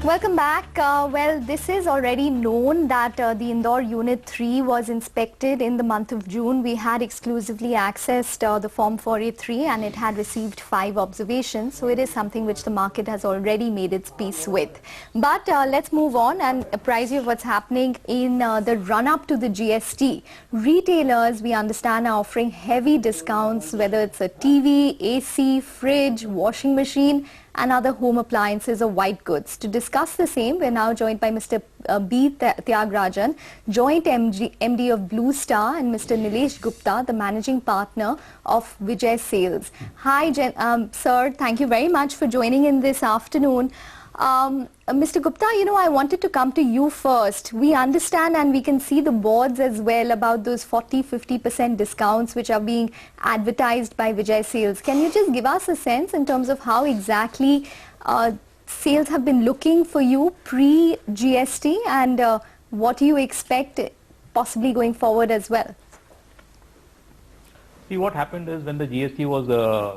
Welcome back. Well, this is already known that the Indore Unit 3 was inspected in the month of June. We had exclusively accessed the Form 483 and it had received 5 observations. So it is something which the market has already made its peace with. But let's move on and apprise you of what's happening in the run-up to the GST. Retailers, we understand, are offering heavy discounts, whether it's a TV, AC, fridge, washing machine, and other home appliances or white goods. To discuss the same, we're now joined by Mr. B. Thiagarajan, Joint MD of Blue Star, and Mr. Nilesh Gupta, the Managing Partner of Vijay Sales. Hi, sir. Thank you very much for joining in this afternoon. Mr. Gupta, I wanted to come to you first. We understand and we can see the boards as well about those 40-50% discounts which are being advertised by Vijay Sales. Can you just give us a sense in terms of how exactly sales have been looking for you pre-GST and what do you expect possibly going forward as well? See, what happened is when the GST was,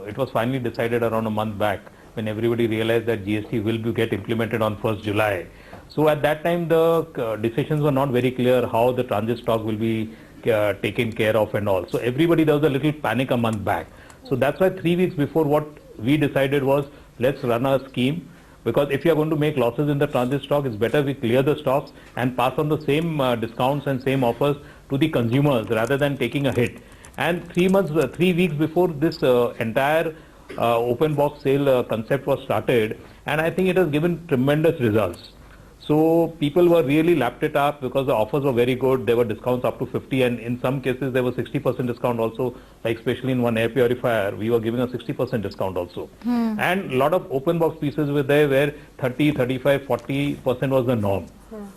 it was finally decided around a month back, when everybody realized that GST will get implemented on 1st July. So at that time, the decisions were not very clear how the transit stock will be taken care of and all. So everybody, there was a little panic a month back. So that's why 3 weeks before, what we decided was, let's run a scheme, because if you are going to make losses in the transit stock, it's better we clear the stocks and pass on the same discounts and same offers to the consumers rather than taking a hit. And 3 weeks before this entire open box sale concept was started, and I think it has given tremendous results. So people were really lapped it up because the offers were very good. There were discounts up to 50, and in some cases there was 60% discount also, like especially in one air purifier we were giving a 60% discount also. And a lot of open box pieces were there where 30, 35, 40% was the norm.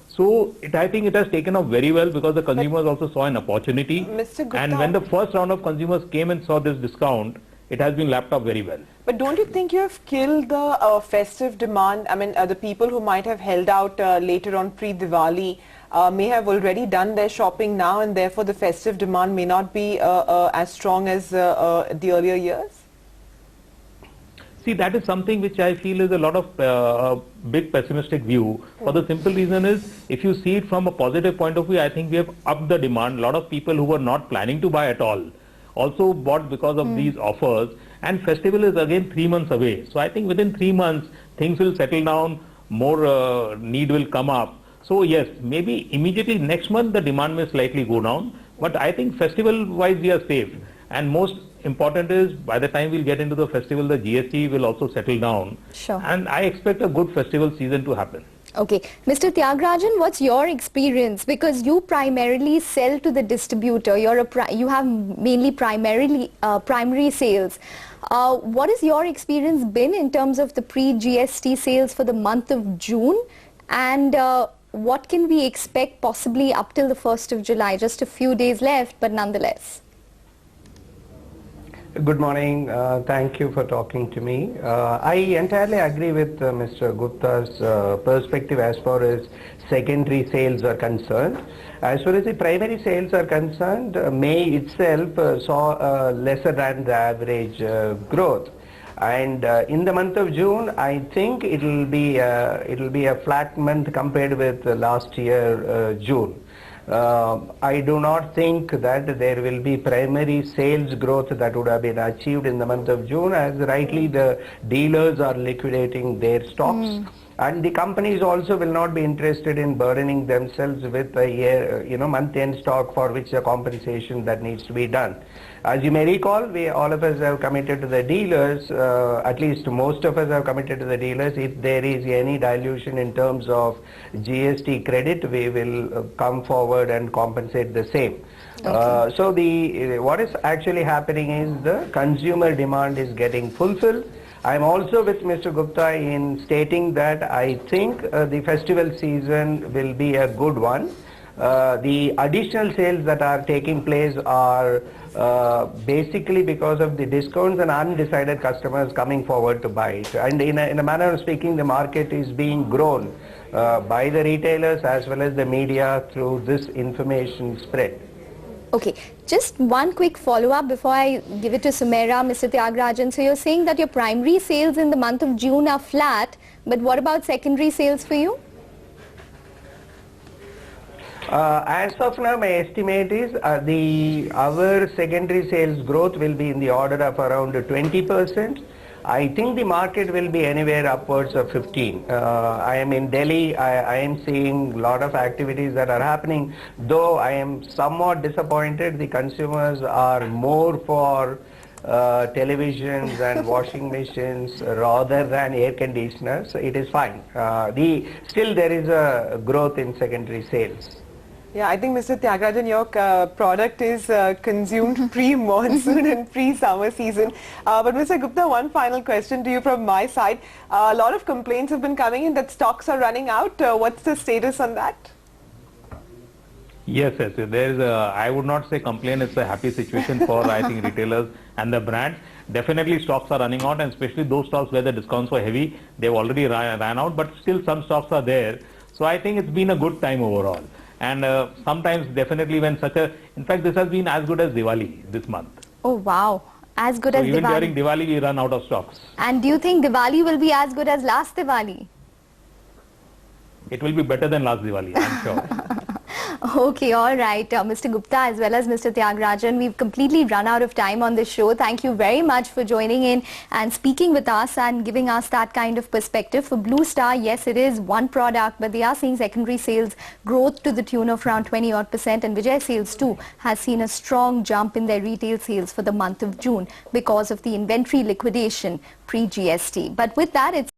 So I think it has taken off very well because the consumers also saw an opportunity. Mr. Gupta, and when the first round of consumers came and saw this discount, it has been lapped up very well. But don't you think you have killed the festive demand? I mean, the people who might have held out later on pre-Diwali may have already done their shopping now, and therefore the festive demand may not be as strong as the earlier years? See, that is something which I feel is a lot of big pessimistic view. For the simple reason is, if you see it from a positive point of view, I think we have upped the demand. A lot of people who were not planning to buy at all also bought because of these offers, and festival is again 3 months away. So I think within 3 months things will settle down, more need will come up. So yes, maybe immediately next month the demand may slightly go down, but I think festival wise we are safe. And most important is, by the time we'll get into the festival, the GST will also settle down. Sure. And I expect a good festival season to happen. Okay. Mr. Thiagarajan, what's your experience? Because you primarily sell to the distributor. You have mainly primary sales. What has your experience been in terms of the pre-GST sales for the month of June? And what can we expect possibly up till the 1st of July? Just a few days left, but nonetheless. Good morning. Thank you for talking to me. I entirely agree with Mr. Gupta's perspective as far as secondary sales are concerned. As far as the primary sales are concerned, May itself saw lesser than the average growth. And in the month of June, I think it will be a flat month compared with last year June. I do not think that there will be primary sales growth that would have been achieved in the month of June, as rightly the dealers are liquidating their stocks. And the companies also will not be interested in burdening themselves with a year, month-end stock for which a compensation that needs to be done. As you may recall, all of us have committed to the dealers, at least most of us have committed to the dealers. If there is any dilution in terms of GST credit, we will come forward and compensate the same. Okay. So what is actually happening is the consumer demand is getting fulfilled. I am also with Mr. Gupta in stating that I think the festival season will be a good one. The additional sales that are taking place are basically because of the discounts and undecided customers coming forward to buy it. And in a manner of speaking, the market is being grown by the retailers as well as the media through this information spread. Okay, just one quick follow-up before I give it to Sumaira, Mr. Thiagarajan. So you're saying that your primary sales in the month of June are flat, but what about secondary sales for you? As of now, my estimate is our secondary sales growth will be in the order of around 20%. I think the market will be anywhere upwards of 15. I am in Delhi. I am seeing a lot of activities that are happening. Though I am somewhat disappointed, the consumers are more for televisions and washing machines rather than air conditioners. It is fine. Still there is a growth in secondary sales. Yeah, I think Mr. Thiagarajan, your product is consumed pre-monsoon and pre-summer season. But Mr. Gupta, one final question to you from my side. A lot of complaints have been coming in that stocks are running out. What's the status on that? Yes, yes. There is I would not say complaint. It's a happy situation for, I think, retailers and the brands. Definitely stocks are running out, and especially those stocks where the discounts were heavy, they've already ran out, but still some stocks are there. So I think it's been a good time overall. And sometimes definitely when in fact this has been as good as Diwali this month. Oh wow, as good as even Diwali. during Diwali we run out of stocks. And do you think Diwali will be as good as last Diwali? It will be better than last Diwali, I'm sure. Okay, all right. Mr. Gupta as well as Mr. Thiagarajan, we've completely run out of time on this show. Thank you very much for joining in and speaking with us and giving us that kind of perspective. For Blue Star, yes, it is one product, but they are seeing secondary sales growth to the tune of around 20% and Vijay Sales too has seen a strong jump in their retail sales for the month of June because of the inventory liquidation pre-GST. But with that, it's